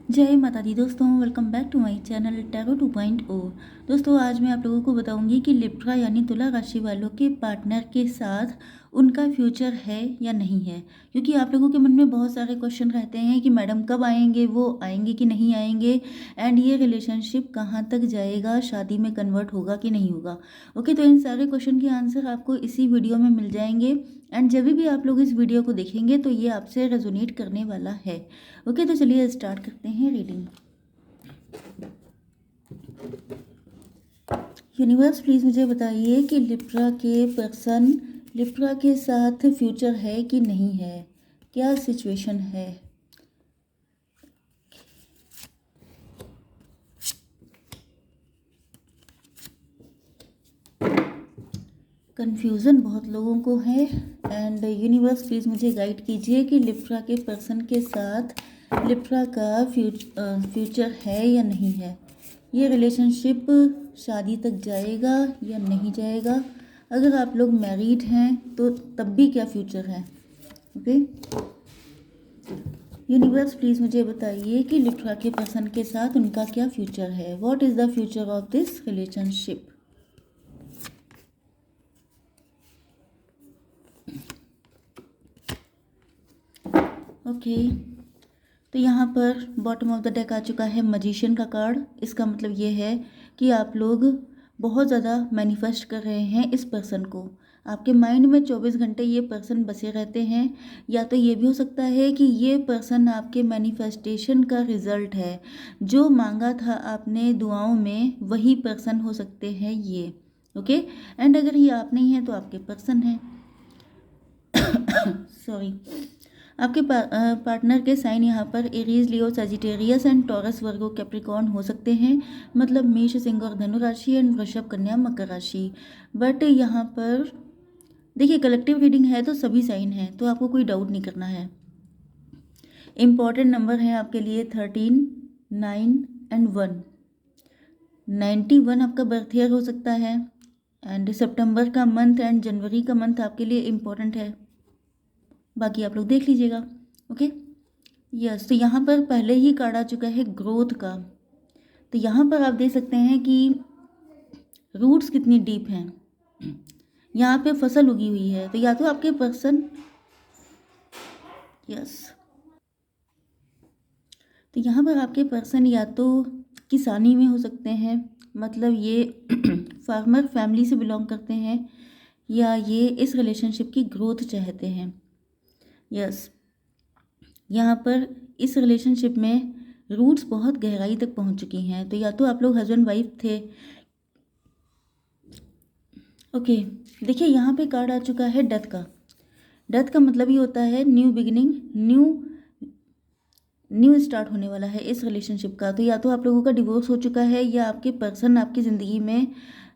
जय माता दी दोस्तों, welcome back to my channel tarot 2.0। दोस्तों, आज मैं आप लोगों को बताऊंगी कि लिब्रा यानी तुला राशि वालों के पार्टनर के साथ उनका फ्यूचर है या नहीं है। क्योंकि आप लोगों के मन में बहुत सारे क्वेश्चन रहते हैं कि मैडम कब आएंगे, वो आएंगे कि नहीं आएंगे, एंड ये रिलेशनशिप कहाँ तक जाएगा, शादी में कन्वर्ट होगा कि नहीं होगा। ओके, तो इन सारे क्वेश्चन के आंसर आपको इसी वीडियो में मिल जाएंगे। एंड जब भी आप लोग इस वीडियो को देखेंगे तो ये आपसे रेजोनेट करने वाला है। ओके, तो चलिए स्टार्ट करते हैं रीडिंग। यूनिवर्स प्लीज़ मुझे बताइए कि लिब्रा के पर्सन लिब्रा के साथ फ्यूचर है कि नहीं है, क्या सिचुएशन है। कन्फ्यूज़न बहुत लोगों को है एंड यूनिवर्स प्लीज़ मुझे गाइड कीजिए कि लिब्रा के पर्सन के साथ लिब्रा का फ्यूचर है या नहीं है। ये रिलेशनशिप शादी तक जाएगा या नहीं जाएगा। अगर आप लोग मैरिड हैं तो तब भी क्या फ्यूचर है। ओके, यूनिवर्स प्लीज़ मुझे बताइए कि लिब्रा के पर्सन के साथ उनका क्या फ्यूचर है। What is the future of this relationship. Okay, तो यहाँ पर बॉटम ऑफ द डेक आ चुका है मजिशियन का कार्ड। इसका मतलब ये है कि आप लोग बहुत ज़्यादा मैनिफेस्ट कर रहे हैं इस पर्सन को। आपके माइंड में 24 घंटे ये पर्सन बसे रहते हैं। या तो ये भी हो सकता है कि ये पर्सन आपके मैनिफेस्टेशन का रिजल्ट है। जो मांगा था आपने दुआओं में वही पर्सन हो सकते हैं ये। ओके, एंड अगर ये आप नहीं हैं तो आपके पर्सन हैं। सॉरी, आपके पार्टनर के साइन यहाँ पर Aries, Leo, Sagittarius and taurus, Virgo, Capricorn हो सकते हैं। मतलब मेष, सिंह और धनु राशि एंड वृषभ, कन्या, मकर राशि। बट यहाँ पर देखिए कलेक्टिव रीडिंग है तो सभी साइन हैं, तो आपको कोई डाउट नहीं करना है। इम्पॉर्टेंट नंबर है आपके लिए 13, 9 एंड 1। 91 आपका बर्थ ईयर हो सकता है एंड सितंबर का मंथ एंड जनवरी का मंथ आपके लिए इम्पॉर्टेंट है। बाकी आप लोग देख लीजिएगा। ओके, यस, तो यहाँ पर पहले ही कार्ड आ चुका है ग्रोथ का। तो यहाँ पर आप देख सकते हैं कि रूट्स कितनी डीप हैं। यहाँ पे फसल उगी हुई है। तो या तो आपके पर्सन, यस, तो यहाँ पर आपके पर्सन या तो किसानी में हो सकते हैं, मतलब ये फार्मर फैमिली से बिलोंग करते हैं, या ये इस रिलेशनशिप की ग्रोथ चाहते हैं। यस, यहाँ पर इस रिलेशनशिप में रूट्स बहुत गहराई तक पहुँच चुकी हैं। तो या तो आप लोग हस्बैंड वाइफ थे। ओके, देखिए यहाँ पे कार्ड आ चुका है डेथ का। डेथ का मतलब ही होता है न्यू बिगिनिंग, न्यू स्टार्ट होने वाला है इस रिलेशनशिप का। तो या तो आप लोगों का डिवोर्स हो चुका है या आपके पर्सन आपकी ज़िंदगी में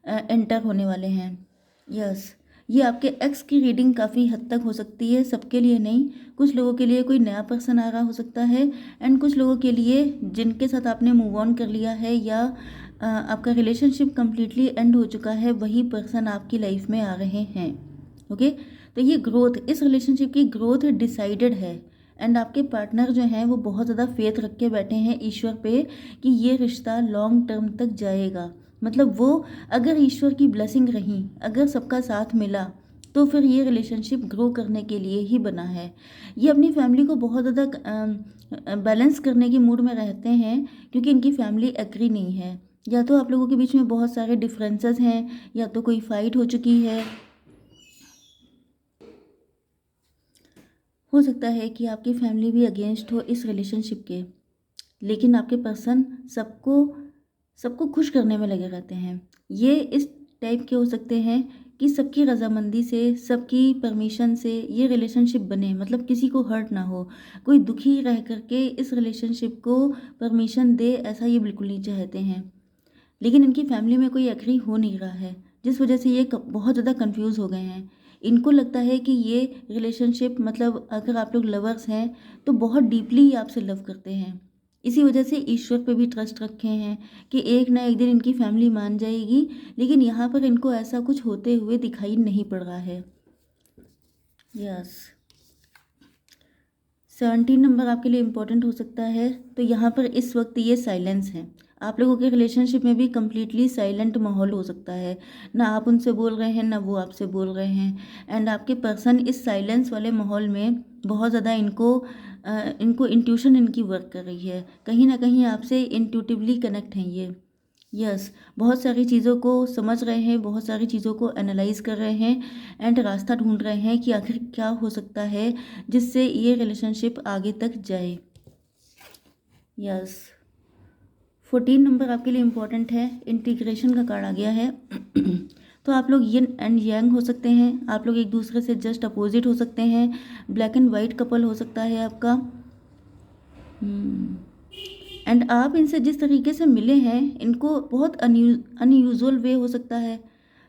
एंटर होने वाले हैं। यस, ये आपके एक्स की रीडिंग काफ़ी हद तक हो सकती है, सबके लिए नहीं। कुछ लोगों के लिए कोई नया पर्सन आ रहा हो सकता है एंड कुछ लोगों के लिए जिनके साथ आपने मूव ऑन कर लिया है या आपका रिलेशनशिप कम्प्लीटली एंड हो चुका है, वही पर्सन आपकी लाइफ में आ रहे हैं। ओके, तो ये ग्रोथ, इस रिलेशनशिप की ग्रोथ डिसाइडेड है एंड आपके पार्टनर जो हैं वो बहुत ज़्यादा फेथ रख के बैठे हैं ईश्वर पे कि ये रिश्ता लॉन्ग टर्म तक जाएगा। मतलब वो, अगर ईश्वर की ब्लेसिंग रही, अगर सबका साथ मिला, तो फिर ये रिलेशनशिप ग्रो करने के लिए ही बना है। ये अपनी फैमिली को बहुत ज़्यादा बैलेंस करने की मूड में रहते हैं क्योंकि इनकी फैमिली एग्री नहीं है। या तो आप लोगों के बीच में बहुत सारे डिफरेंसेस हैं, या तो कोई फाइट हो चुकी है। हो सकता है कि आपकी फैमिली भी अगेंस्ट हो इस रिलेशनशिप के, लेकिन आपके पर्सन सबको सबको खुश करने में लगे रहते हैं। ये इस टाइप के हो सकते हैं कि सबकी रजामंदी से, सबकी परमिशन से ये रिलेशनशिप बने, मतलब किसी को हर्ट ना हो, कोई दुखी रह करके इस रिलेशनशिप को परमिशन दे, ऐसा ये बिल्कुल नहीं चाहते हैं। लेकिन इनकी फैमिली में कोई एग्री हो नहीं रहा है, जिस वजह से ये बहुत ज़्यादा कंफ्यूज हो गए हैं। इनको लगता है कि ये रिलेशनशिप, मतलब अगर आप लोग लवर्स हैं तो बहुत डीपली आपसे लव करते हैं। इसी वजह से ईश्वर पे भी ट्रस्ट रखे हैं कि एक ना एक दिन इनकी फैमिली मान जाएगी। लेकिन यहाँ पर इनको ऐसा कुछ होते हुए दिखाई नहीं पड़ रहा है। यस, 17 नंबर आपके लिए इम्पोर्टेंट हो सकता है। तो यहाँ पर इस वक्त ये साइलेंस है। आप लोगों के रिलेशनशिप में भी कम्प्लीटली साइलेंट माहौल हो सकता है, ना आप उनसे बोल रहे हैं ना वो आपसे बोल रहे हैं। एंड आपके पर्सन इस साइलेंस वाले माहौल में बहुत ज़्यादा इनको इंट्यूशन इनकी वर्क कर रही है, कहीं ना कहीं आपसे इंट्यूटिवली कनेक्ट हैं ये। यस, बहुत सारी चीज़ों को समझ रहे हैं, बहुत सारी चीज़ों को एनालाइज कर रहे हैं एंड रास्ता ढूंढ रहे हैं कि आखिर क्या हो सकता है जिससे ये रिलेशनशिप आगे तक जाए। यस, 14 नंबर आपके लिए इम्पोर्टेंट है। इंटीग्रेशन का कार्ड आ गया है। तो आप लोग यिन एंड यांग हो सकते हैं, आप लोग एक दूसरे से जस्ट अपोजिट हो सकते हैं, ब्लैक एंड वाइट कपल हो सकता है आपका। एंड आप इनसे जिस तरीके से मिले हैं, इनको बहुत अनयूजुअल वे हो सकता है,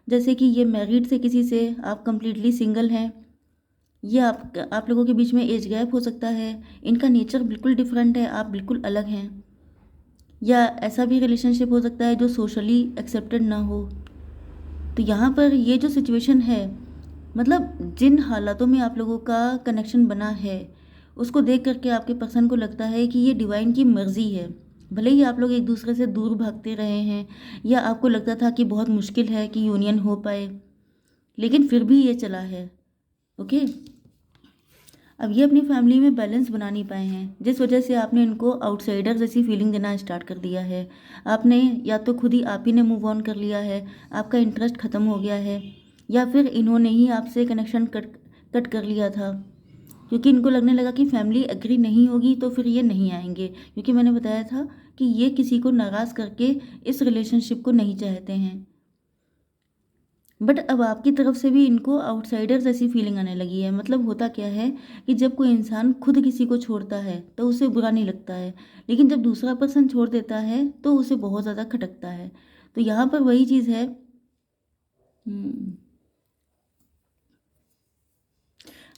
जैसे कि ये मैरिड से किसी से, आप कम्प्लीटली सिंगल हैं। ये आप लोगों के बीच में एज गैप हो सकता है, इनका नेचर बिल्कुल डिफरेंट है, आप बिल्कुल अलग हैं। या ऐसा भी रिलेशनशिप हो सकता है जो सोशली एक्सेप्टेड ना हो। तो यहाँ पर ये जो सिचुएशन है, मतलब जिन हालातों में आप लोगों का कनेक्शन बना है, उसको देख करके आपके पर्सन को लगता है कि ये डिवाइन की मर्जी है। भले ही आप लोग एक दूसरे से दूर भागते रहे हैं या आपको लगता था कि बहुत मुश्किल है कि यूनियन हो पाए, लेकिन फिर भी ये चला है। ओके, अब ये अपनी फैमिली में बैलेंस बना नहीं पाए हैं, जिस वजह से आपने इनको आउटसाइडर जैसी फीलिंग देना स्टार्ट कर दिया है। आपने या तो खुद ही आप ही ने मूव ऑन कर लिया है, आपका इंटरेस्ट ख़त्म हो गया है, या फिर इन्होंने ही आपसे कनेक्शन कट कर लिया था, क्योंकि इनको लगने लगा कि फैमिली एग्री नहीं होगी तो फिर ये नहीं आएंगे, क्योंकि मैंने बताया था कि ये किसी को नाराज़ करके इस रिलेशनशिप को नहीं चाहते हैं। बट अब आपकी तरफ से भी इनको आउटसाइडर जैसी फीलिंग आने लगी है। मतलब होता क्या है कि जब कोई इंसान खुद किसी को छोड़ता है तो उसे बुरा नहीं लगता है, लेकिन जब दूसरा पर्सन छोड़ देता है तो उसे बहुत ज़्यादा खटकता है। तो यहाँ पर वही चीज़ है।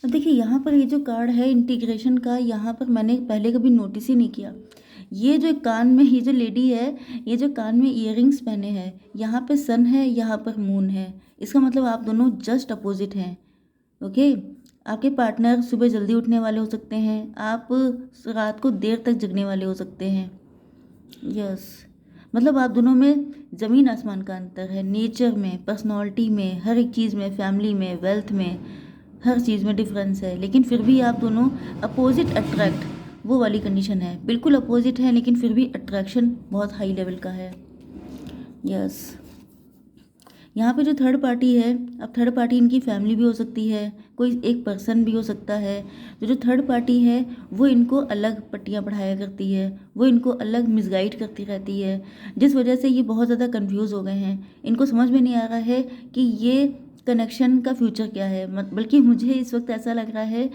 अब देखिए, यहाँ पर ये जो कार्ड है इंटीग्रेशन का, यहाँ पर मैंने पहले कभी नोटिस ही नहीं किया। ये जो कान में, ये जो लेडी है, ये जो कान में इयररिंग्स पहने हैं, यहाँ पे सन है, यहाँ पर मून है। इसका मतलब आप दोनों जस्ट अपोजिट हैं। ओके, आपके पार्टनर सुबह जल्दी उठने वाले हो सकते हैं, आप रात को देर तक जगने वाले हो सकते हैं। यस, मतलब आप दोनों में ज़मीन आसमान का अंतर है, नेचर में, पर्सनालिटी में, हर एक चीज़ में, फैमिली में, वेल्थ में, हर चीज़ में डिफरेंस है। लेकिन फिर भी आप दोनों अपोजिट अट्रैक्ट, वो वाली कंडीशन है, बिल्कुल अपोजिट है, लेकिन फिर भी अट्रैक्शन बहुत हाई लेवल का है। यस, यहाँ पे जो थर्ड पार्टी है, अब थर्ड पार्टी इनकी फैमिली भी हो सकती है, कोई एक पर्सन भी हो सकता है। तो जो थर्ड पार्टी है वो इनको अलग पट्टियाँ पढ़ाया करती है, वो इनको अलग मिसगाइड करती रहती है, जिस वजह से ये बहुत ज़्यादा कंफ्यूज हो गए हैं। इनको समझ में नहीं आ रहा है कि ये कनेक्शन का फ्यूचर क्या है। बल्कि मुझे इस वक्त ऐसा लग रहा है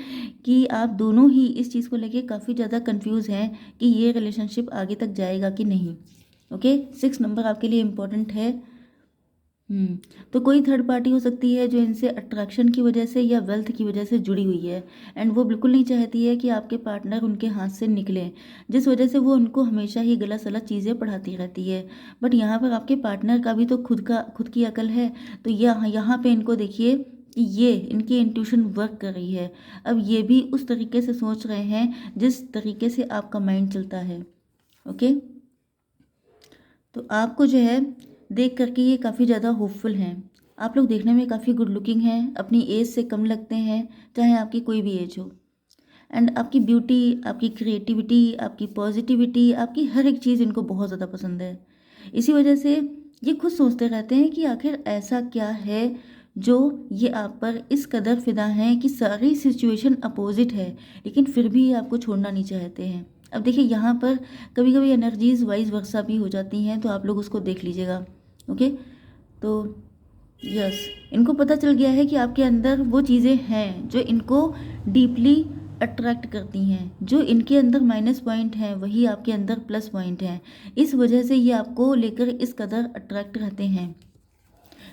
कि आप दोनों ही इस चीज़ को लेके काफ़ी ज़्यादा कंफ्यूज हैं कि ये रिलेशनशिप आगे तक जाएगा कि नहीं। ओके, 6 नंबर आपके लिए इम्पोर्टेंट है। तो कोई थर्ड पार्टी हो सकती है जो इनसे अट्रैक्शन की वजह से या वेल्थ की वजह से जुड़ी हुई है, एंड वो बिल्कुल नहीं चाहती है कि आपके पार्टनर उनके हाथ से निकले, जिस वजह से वो उनको हमेशा ही गलत सलत चीज़ें पढ़ाती रहती है। बट यहाँ पर आपके पार्टनर का भी तो खुद की अकल है। तो यहाँ पे इनको देखिए कि ये इनकी इंट्यूशन वर्क कर रही है। अब ये भी उस तरीके से सोच रहे हैं जिस तरीके से आपका माइंड चलता है। ओके, तो आपको जो है देख करके ये काफ़ी ज़्यादा होपफुल हैं। आप लोग देखने में काफ़ी गुड लुकिंग हैं, अपनी एज से कम लगते हैं, चाहे आपकी कोई भी एज हो। एंड आपकी ब्यूटी, आपकी क्रिएटिविटी, आपकी पॉजिटिविटी, आपकी हर एक चीज़ इनको बहुत ज़्यादा पसंद है। इसी वजह से ये खुद सोचते रहते हैं कि आखिर ऐसा क्या है जो ये आप पर इस कदर फिदा हैं कि सारी सिचुएशन अपोजिट है, लेकिन फिर भी ये आपको छोड़ना नहीं चाहते हैं। अब देखिए, यहाँ पर कभी कभी एनर्जीज वाइज वर्सा भी हो जाती हैं, तो आप लोग उसको देख लीजिएगा। ओके, तो यस, इनको पता चल गया है कि आपके अंदर वो चीज़ें हैं जो इनको डीपली अट्रैक्ट करती हैं। जो इनके अंदर माइनस पॉइंट हैं वही आपके अंदर प्लस पॉइंट हैं। इस वजह से ये आपको लेकर इस कदर अट्रैक्ट रहते हैं।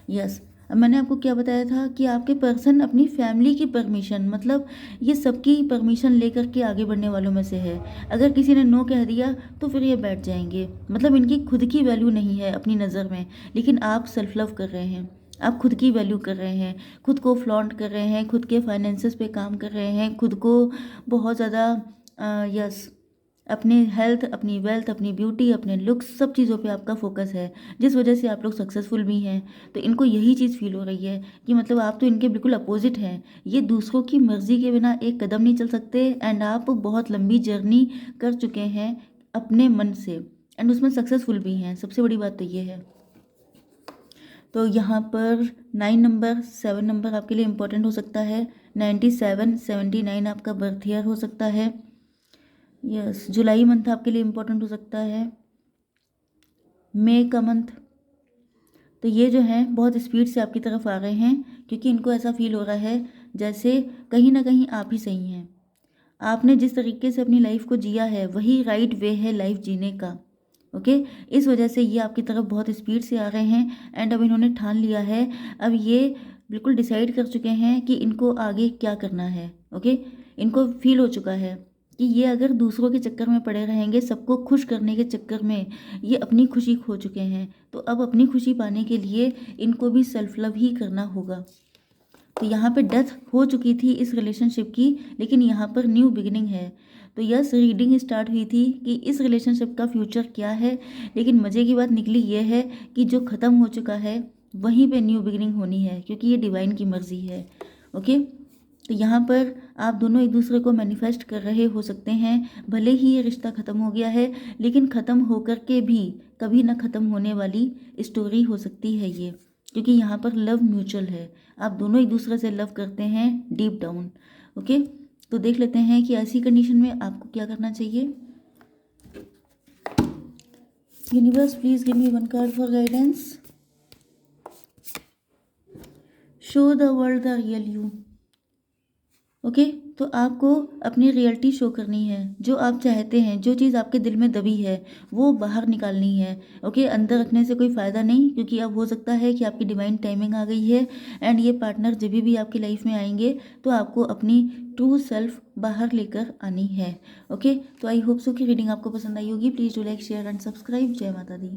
यस, अब मैंने आपको क्या बताया था कि आपके पर्सन अपनी फैमिली की परमिशन, मतलब ये सबकी परमिशन लेकर के आगे बढ़ने वालों में से है। अगर किसी ने नो कह दिया तो फिर ये बैठ जाएंगे। मतलब इनकी खुद की वैल्यू नहीं है अपनी नज़र में, लेकिन आप सेल्फ लव कर रहे हैं, आप खुद की वैल्यू कर रहे हैं, खुद को फ्लॉन्ट कर रहे हैं, खुद के फाइनेंसेस पे काम कर रहे हैं, खुद को बहुत ज़्यादा यस, अपने हेल्थ, अपनी वेल्थ, अपनी ब्यूटी, अपने लुक्स, सब चीज़ों पे आपका फोकस है, जिस वजह से आप लोग सक्सेसफुल भी हैं। तो इनको यही चीज़ फील हो रही है कि मतलब आप तो इनके बिल्कुल अपोजिट हैं। ये दूसरों की मर्ज़ी के बिना एक कदम नहीं चल सकते एंड आप बहुत लंबी जर्नी कर चुके हैं अपने मन से एंड उसमें सक्सेसफुल भी हैं। सबसे बड़ी बात तो ये है। तो यहाँ पर 9 नंबर, 7 नंबर आपके लिए इम्पोर्टेंट हो सकता है। 97, 79 आपका बर्थ ईयर हो सकता है। यस, जुलाई मंथ आपके लिए इम्पोर्टेंट हो सकता है। मई का मंथ। तो ये जो है बहुत स्पीड से आपकी तरफ आ रहे हैं क्योंकि इनको ऐसा फील हो रहा है जैसे कहीं ना कहीं आप ही सही हैं। आपने जिस तरीके से अपनी लाइफ को जिया है वही राइट वे है लाइफ जीने का। ओके, इस वजह से ये आपकी तरफ बहुत स्पीड से आ रहे हैं एंड अब इन्होंने ठान लिया है। अब ये बिल्कुल डिसाइड कर चुके हैं कि इनको आगे क्या करना है। ओके, इनको फील हो चुका है कि ये अगर दूसरों के चक्कर में पड़े रहेंगे, सबको खुश करने के चक्कर में ये अपनी खुशी खो चुके हैं। तो अब अपनी खुशी पाने के लिए इनको भी सेल्फ लव ही करना होगा। तो यहाँ पे डेथ हो चुकी थी इस रिलेशनशिप की, लेकिन यहाँ पर न्यू बिगिनिंग है। तो यस, रीडिंग स्टार्ट हुई थी कि इस रिलेशनशिप का फ्यूचर क्या है, लेकिन मज़े की बात निकली ये है कि जो ख़त्म हो चुका है वहीं पे न्यू बिगिनिंग होनी है क्योंकि ये डिवाइन की मर्ज़ी है। ओके, तो यहाँ पर आप दोनों एक दूसरे को मैनिफेस्ट कर रहे हो सकते हैं। भले ही ये रिश्ता ख़त्म हो गया है, लेकिन ख़त्म होकर के भी कभी ना ख़त्म होने वाली स्टोरी हो सकती है ये, क्योंकि यहाँ पर लव म्यूचुअल है। आप दोनों एक दूसरे से लव करते हैं डीप डाउन। ओके, तो देख लेते हैं कि ऐसी कंडीशन में आपको क्या करना चाहिए। Universe please give me one card for guidance. Show the world the real you. Okay, तो आपको अपनी रियलिटी शो करनी है। जो आप चाहते हैं, जो चीज़ आपके दिल में दबी है वो बाहर निकालनी है। ओके, अंदर रखने से कोई फ़ायदा नहीं, क्योंकि अब हो सकता है कि आपकी डिवाइन टाइमिंग आ गई है एंड ये पार्टनर जब भी आपकी लाइफ में आएंगे तो आपको अपनी ट्रू सेल्फ बाहर लेकर आनी है। ओके, तो आई होप सो कि रीडिंग आपको पसंद आई होगी। Please do like, share and subscribe. जय माता दी।